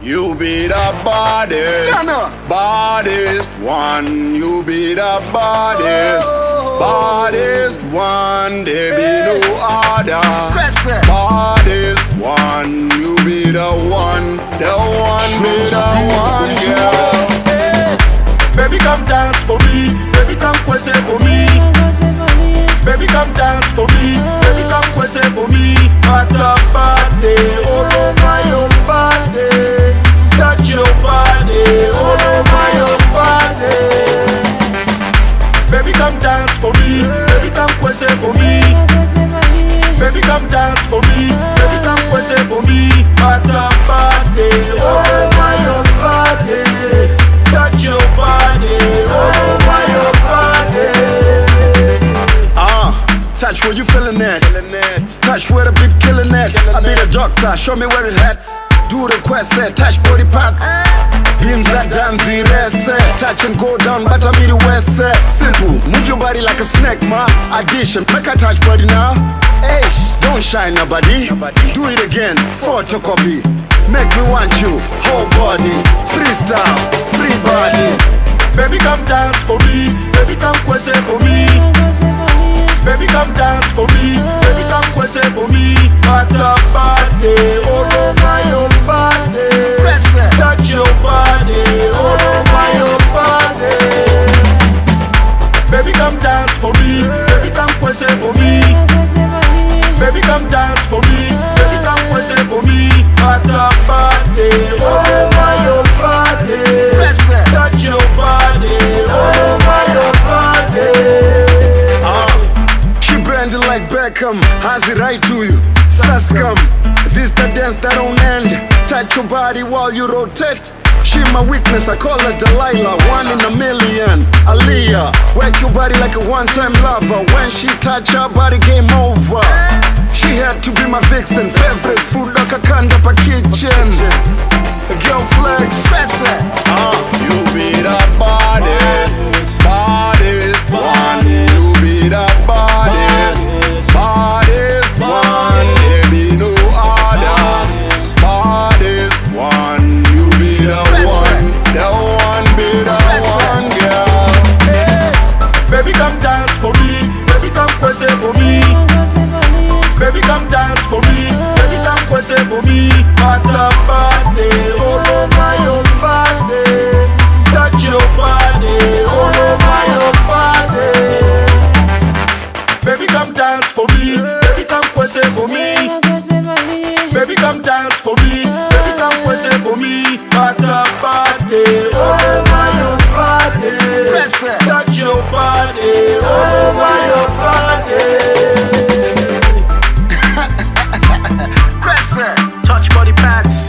You be the baddest, baddest one. You be the baddest, baddest one. There be no other. Baddest one. You be the one be the one, girl. Baby, come dance for me. Baby, come quese for me. Baby, come dance for me. Baby, come quese for me. At a party, all over your body. Touch your body, all over your body. Baby, come dance for me. Baby, come quese for me. Baby, come dance for me. Baby, come quese for me. At a party, all over your body. Touch your body, all over your body. Touch where you feeling it. Touch where the beat killing it. I be the doctor, show me where it hurts. Do the quest, touch body parts. Beams are dance, touch and go down, but I be the west. Simple, move your body like a snake, ma. Addition, make a touch body now. Eish, don't shine nobody. Do it again, photocopy. Make me want you, whole body. Freestyle, free body. Baby, come dance for me. Baby, come quese for me. Baby, come dance for me. Baby, come quese for me. At a party, all over your body. Touch your body, all over your body. Baby, come dance for me. Baby, come quese for me. Baby, come dance for me. Baby, come quese for me. At a party, all over your body. Touch your body, all over your body. Bend it like Beckham, has it right to you? Saskam, this the dance that don't end. Touch your body while you rotate. She my weakness, I call her Delilah, 1 in a million. Aaliyah, work your body like a one-time lover. When she touch her body, game over. She had to be my vixen, favorite food like a kanda pa kitchen. A girl flex. You be the baddest, baddest one. You be the baddest, baddest one. There be no other. Baddest one. You be the one be the one, girl. Baby, come dance for me. Baby, come quese for me. Baby, come dance for me. Baby, come quese for me. At a party, all over your body. Touch your body, all over your body. Baby, come dance for me. Baby, come quese for me. Baby, come dance for me. Baby, come quese for me. At a party, all over your body. Touch your body, all over your body. Touch body pads.